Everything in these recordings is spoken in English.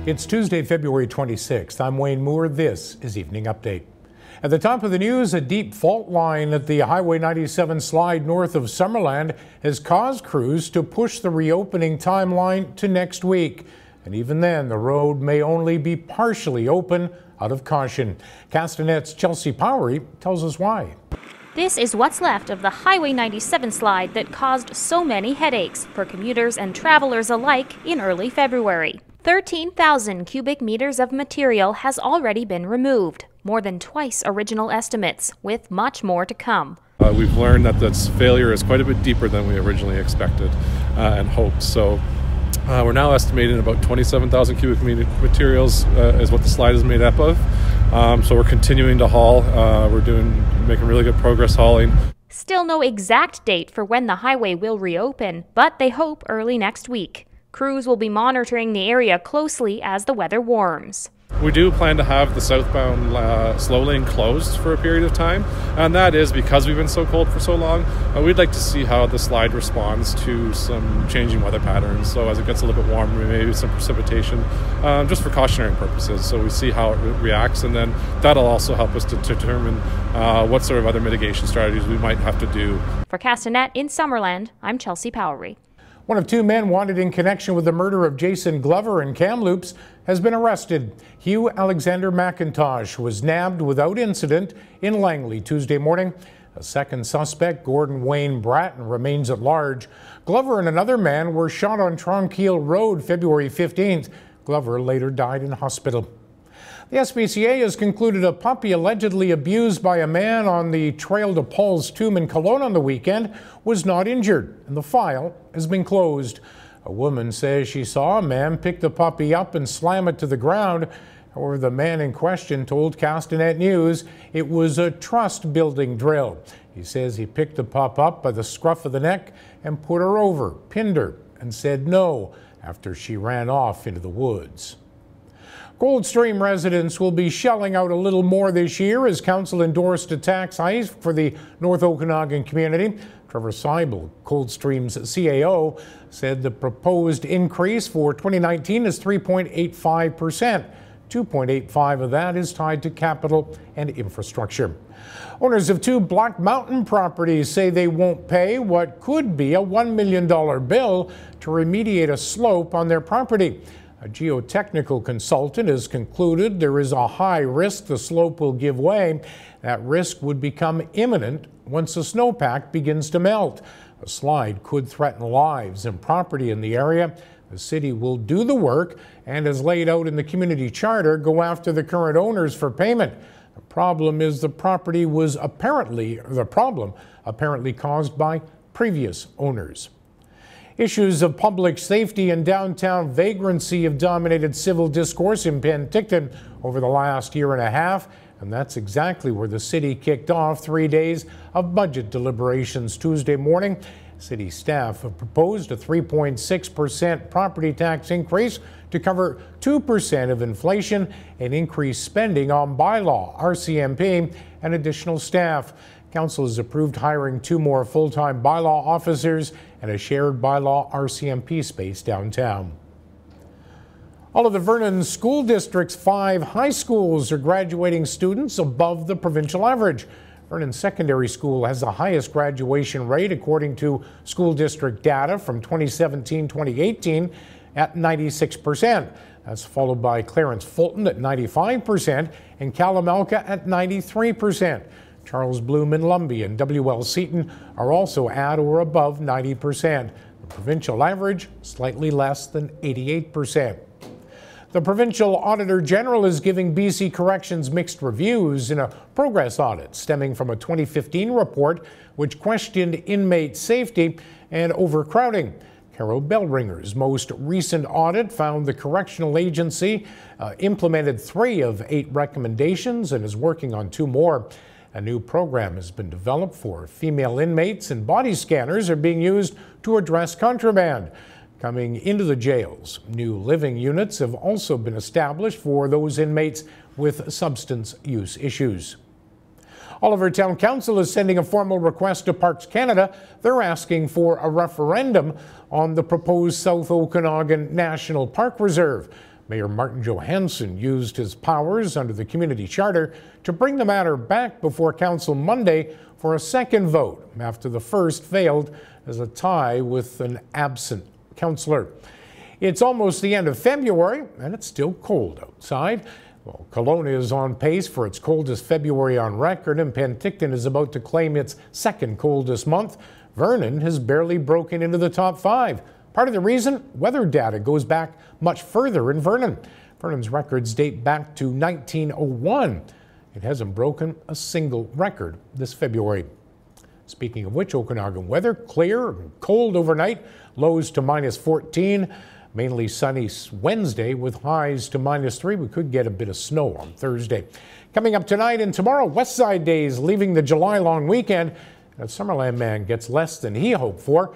It's Tuesday, February 26th. I'm Wayne Moore. This is Evening Update. At the top of the news, a deep fault line at the Highway 97 slide north of Summerland has caused crews to push the reopening timeline to next week. And even then, the road may only be partially open out of caution. Castanet's Chelsea Powery tells us why. This is what's left of the Highway 97 slide that caused so many headaches for commuters and travelers alike in early February. 13,000 cubic meters of material has already been removed, more than twice original estimates, with much more to come. We've learned that this failure is quite a bit deeper than we originally expected and hoped. So we're now estimating about 27,000 cubic meter materials is what the slide is made up of. So we're continuing to haul. We're making really good progress hauling. Still no exact date for when the highway will reopen, but they hope early next week. Crews will be monitoring the area closely as the weather warms. We do plan to have the southbound slow lane closed for a period of time, and that is because we've been so cold for so long. We'd like to see how the slide responds to some changing weather patterns. So as it gets a little bit warmer, maybe some precipitation, just for cautionary purposes. So we see how it reacts, and then that'll also help us to determine what sort of other mitigation strategies we might have to do. For Castanet in Summerland, I'm Chelsea Powery. One of two men wanted in connection with the murder of Jason Glover in Kamloops has been arrested. Hugh Alexander McIntosh was nabbed without incident in Langley Tuesday morning. A second suspect, Gordon Wayne Bratton, remains at large. Glover and another man were shot on Tranquille Road February 15th. Glover later died in hospital. The SPCA has concluded a puppy allegedly abused by a man on the trail to Paul's tomb in Kelowna on the weekend was not injured, and the file has been closed. A woman says she saw a man pick the puppy up and slam it to the ground. However, the man in question told Castanet News it was a trust-building drill. He says he picked the pup up by the scruff of the neck and put her over, pinned her, and said no after she ran off into the woods. Coldstream residents will be shelling out a little more this year as council endorsed a tax hike for the North Okanagan community. Trevor Seibel, Coldstream's CAO, said the proposed increase for 2019 is 3.85%. 2.85% of that is tied to capital and infrastructure. Owners of two Black Mountain properties say they won't pay what could be a $1 million bill to remediate a slope on their property. A geotechnical consultant has concluded there is a high risk the slope will give way. That risk would become imminent once the snowpack begins to melt. A slide could threaten lives and property in the area. The city will do the work and, as laid out in the community charter, go after the current owners for payment. The problem is the problem apparently caused by previous owners. Issues of public safety and downtown vagrancy have dominated civil discourse in Penticton over the last year and a half, and that's exactly where the city kicked off 3 days of budget deliberations Tuesday morning. City staff have proposed a 3.6% property tax increase to cover 2% of inflation and increased spending on bylaw, RCMP, and additional staff. Council has approved hiring 2 more full-time bylaw officers and a shared bylaw RCMP space downtown. All of the Vernon School District's 5 high schools are graduating students above the provincial average. Vernon Secondary School has the highest graduation rate according to school district data from 2017-2018 at 96%. That's followed by Clarence Fulton at 95% and Kalamalka at 93%. Charles Bloom and Lumbee and W.L. Seton are also at or above 90%. The provincial average, slightly less than 88%. The Provincial Auditor General is giving BC Corrections mixed reviews in a progress audit stemming from a 2015 report which questioned inmate safety and overcrowding. Carol Bellringer's most recent audit found the correctional agency implemented 3 of 8 recommendations and is working on 2 more. A new program has been developed for female inmates, and body scanners are being used to address contraband coming into the jails. New living units have also been established for those inmates with substance use issues. Oliver Town Council is sending a formal request to Parks Canada. They're asking for a referendum on the proposed South Okanagan National Park Reserve. Mayor Martin Johansson used his powers under the community charter to bring the matter back before council Monday for a second vote after the first failed as a tie with an absent councillor. It's almost the end of February and it's still cold outside. Well, Kelowna is on pace for its coldest February on record, and Penticton is about to claim its second coldest month. Vernon has barely broken into the top 5. Part of the reason, weather data goes back much further in Vernon. Vernon's records date back to 1901. It hasn't broken a single record this February. Speaking of which, Okanagan weather, clear and cold overnight, lows to -14. Mainly sunny Wednesday with highs to -3. We could get a bit of snow on Thursday. Coming up tonight and tomorrow, West Side Days leaving the July long weekend. A Summerland man gets less than he hoped for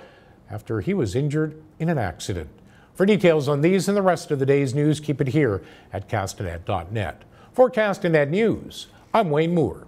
after he was injured in an accident. For details on these and the rest of the day's news, keep it here at castanet.net. For Castanet News, I'm Wayne Moore.